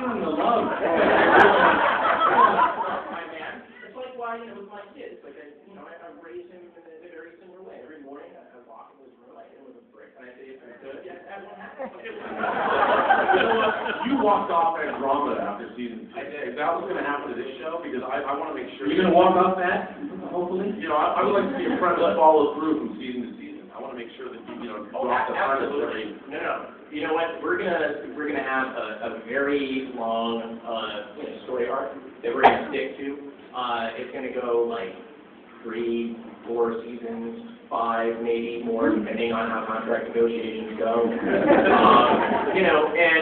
feeling the love. My man, it's like why, with my kids, like I raised him in a very similar way. Every morning I walk in his room, I hit him with a brick, and I say, if it's good, yes, that won't happen. You know what? You walked off at drama after season 2. I did. Is that what's going to happen to this show? Because I want to make sure. You're going to walk off that, hopefully? I would like to see a premise follow through from season to season. I want to make sure that you drop the premise every. No. You know what? We're gonna have a very long story arc that we're gonna stick to. It's gonna go like 3, 4 seasons, 5, maybe more, depending on how contract negotiations go. And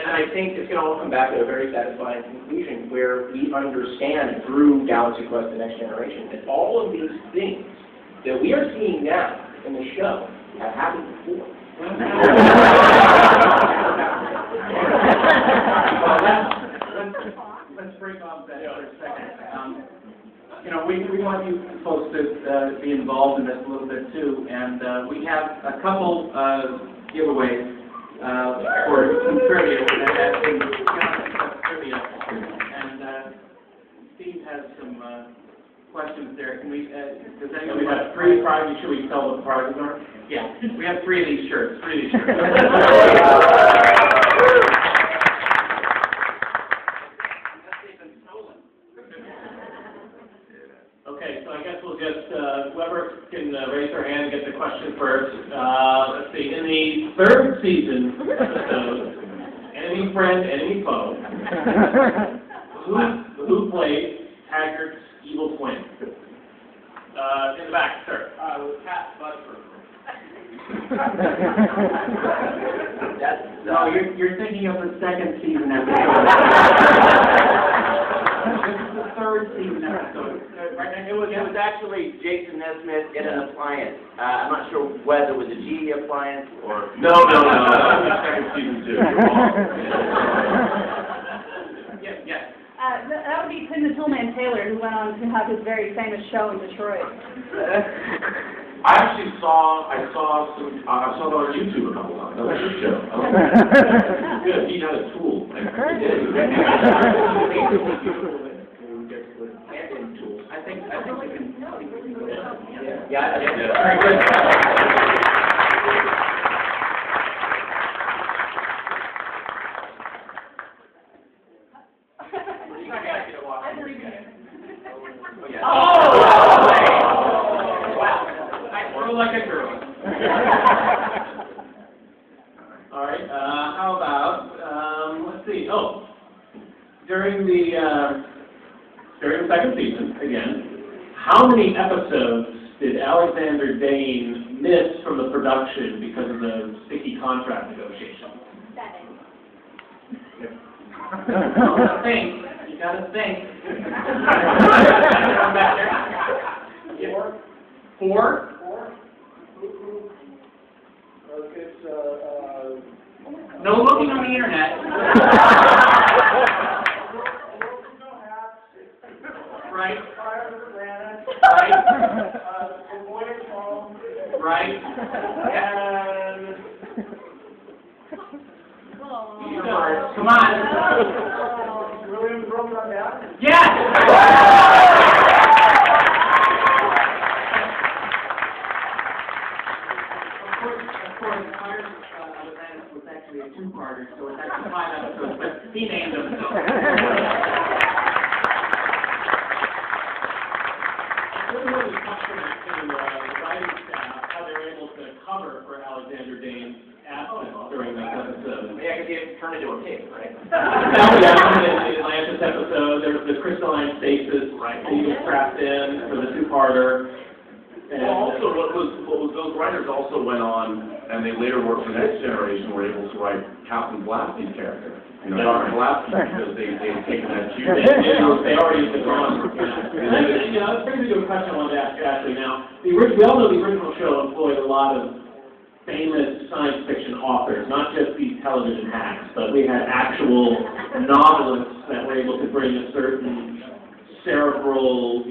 I think it's gonna all come back to a very satisfying conclusion where we understand through Galaxy Quest: The Next Generation that all of these things that we are seeing now in the show have happened before. Well, let's break off that for a second. We want you folks to be involved in this a little bit too, and we have a couple giveaways for some trivia. And Steve has some questions there. Can we? Does anybody have 3 prizes? Should we tell what the prizes are? Yeah, we have 3 of these shirts. 3 of these shirts. Okay, so I guess we'll just whoever can raise their hand and get the question first. Let's see. In the 3rd season episode, Enemy Friend, Enemy Foe, who played Haggart's evil twin? In the back, sir. Pat Budford. No, you're thinking of the 2nd season episode. This is the 3rd season episode. It was actually Jason Nesmith in an appliance. I'm not sure whether it was a GE appliance or... No. That was the 2nd season too. Yes. That would be Tim the Toolman Taylor, who went on to have his very famous show in Detroit. I actually saw that on YouTube a couple times. That was a good show. Good. He had a tool. He did. I think we can. Yeah. Very good. I believe in you. Like a girl. All right. How about let's see. During the 2nd season again, how many episodes did Alexander Dane miss from the production because of the sticky contract negotiation? 7. You gotta think. 4? No looking on the internet. Right. Right. And come on. William Roman on that? Yes. Was actually a 2-parter, so it's actually 5 episodes, but he named them. So. Really touched on that to the writing staff, how they were able to cover for Alexander Dane's absence during that episode. Yeah, because he had turned into a pig, right? In the Atlantis episode, there was the crystalline stasis, right? He was trapped in for the 2-parter. Well, also, what was those writers also went on, and they later worked for Next Generation, were able to write Captain Blasky's character. Dr. Blasky, because they had taken that cue. They already had gone. That's pretty good question I wanted to ask you actually now. We all know the original show employed a lot of famous science fiction authors, not just these television hacks, but we had actual novelists that were able to bring a certain cerebral,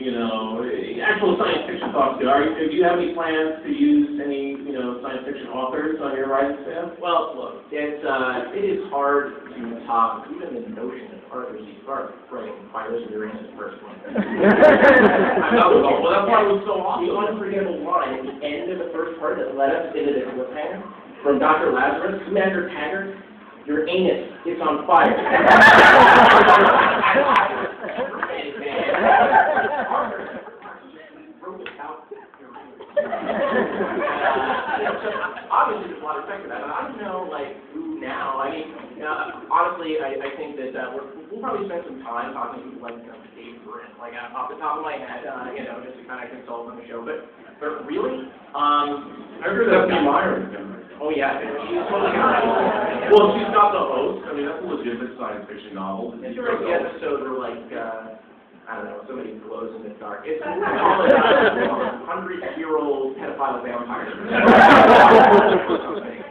actual science fiction thoughts to. Do you have any plans to use any, science fiction authors on your writing staff? Well, look, it is hard to top even the notion of Arthur C. Clarke writing Fires of Uranus, the first one. Well, that's why it was so awesome. The unforgettable line at the end of the first part that led us into the cliffhanger from Dr. Lazarus, Commander Taggart, your anus is on fire. Obviously, there's a lot of effect to that. I don't know, like, who now. I mean, honestly, I think that we'll probably spend some time talking to people like Steve Melching, like off the top of my head, just to kind of consult on the show. But really, I heard that Robert Meyer is going to. Oh yeah, she's totally Well, she's not the host. I mean, that's a legitimate science fiction novel. It's the episode where, like, I don't know, somebody glows in the dark. It's all about 100-year-old pedophile vampires.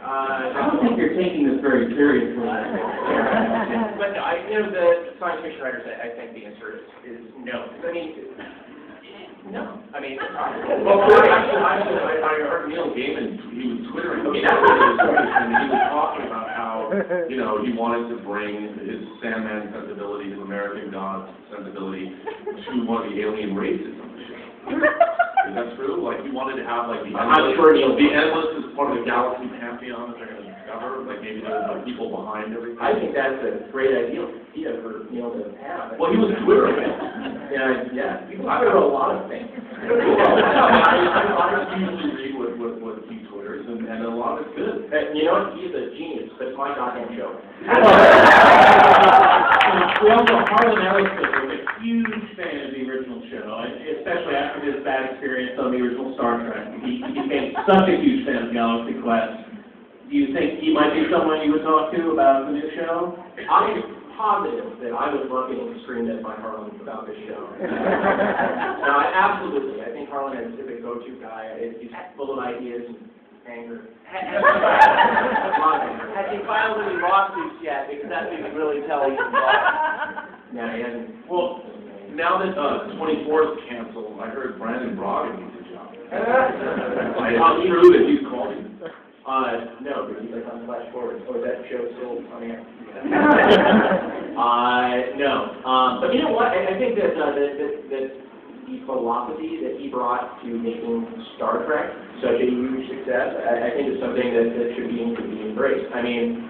I don't think you're taking this very seriously. But no, the science fiction writers, I think the answer is no. I mean, no. I mean, well, actually, I heard Neil Gaiman, he was twittering. Okay, that's what he was doing, and he was talking about how, he wanted to bring his Sandman sensibility, his American God sensibility, to one of the alien races on the show. Is that true? Like, he wanted to have, like, the endless is part of the galaxy pantheon that they're going to discover. Like, maybe there's people behind everything. I think that's a great idea for Neil to have. Well, he was Twittering. Yeah. People Twitter a lot of things. I usually read what he Twitters, and a lot of it's good. You know what? He's a genius, but it's my goddamn show. We also, Harlan Ellison was a huge fan of the original show, especially after his bad experience on the original Star Trek. He became such a huge fan of Galaxy Quest. Do you think he might be someone you would talk to about the new show? I'm positive that I would love getting screamed at by Harlan about this show. No, absolutely. I think Harlan is a go-to guy. He's full of ideas and anger. Has he filed any lawsuits yet? Because that would really tell you. No, he hasn't. Well, now that 24 is canceled, I heard Brandon Braga needs a job. It's true that he's called you. No, but he's like on Flash Forward. Oh, is that show still on air? No. But you know what? I think that the philosophy that he brought to making Star Trek such a huge success, I think is something that should be embraced. I mean,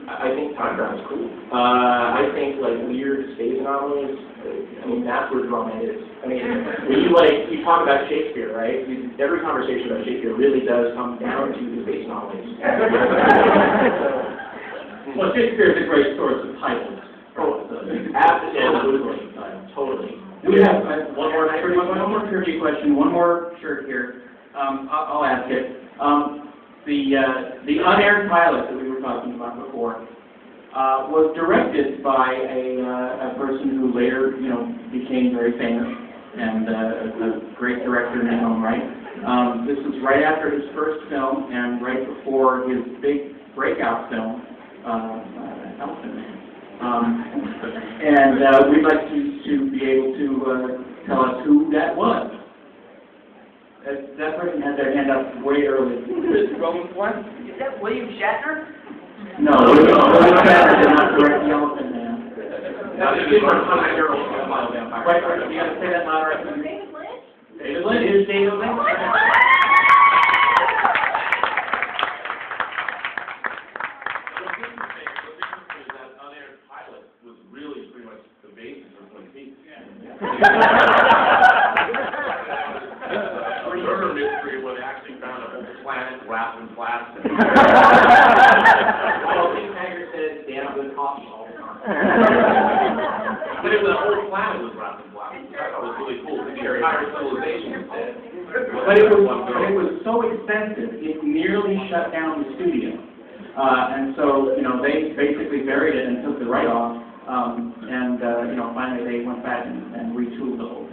I think time travel is cool. I think like weird space anomalies. I mean, that's where drama is. I mean, when you talk about Shakespeare, right? Every conversation about Shakespeare really does come down to the space anomalies. Well, Shakespeare is a great source of titles. Absolutely. Totally. We have one more trivia question, one more shirt here. I'll ask it. The unaired pilot that we were talking about before was directed by a person who later, became very famous and a great director in his own right. This was right after his first film and right before his big breakout film, Elephant Man. And we'd like to be able to tell us who that was. That person had their hand up way early. Is that William Shatner? No, William Shatner did not direct the Elephant Man. That's a different 100-year-old pedophile vampire. Right, you got to say that louder. David Lynch? David Lynch is David Lynch. Murder mystery where they actually found a whole planet wrapped in plastic. Well, King Tiger says they have good coffee all the time. But the whole planet was wrapped in plastic. That was really cool. The entire civilization was dead. But it was so expensive, it nearly shut down the studio. And so, they basically buried it and took the write-off. And finally they went back and retooled the whole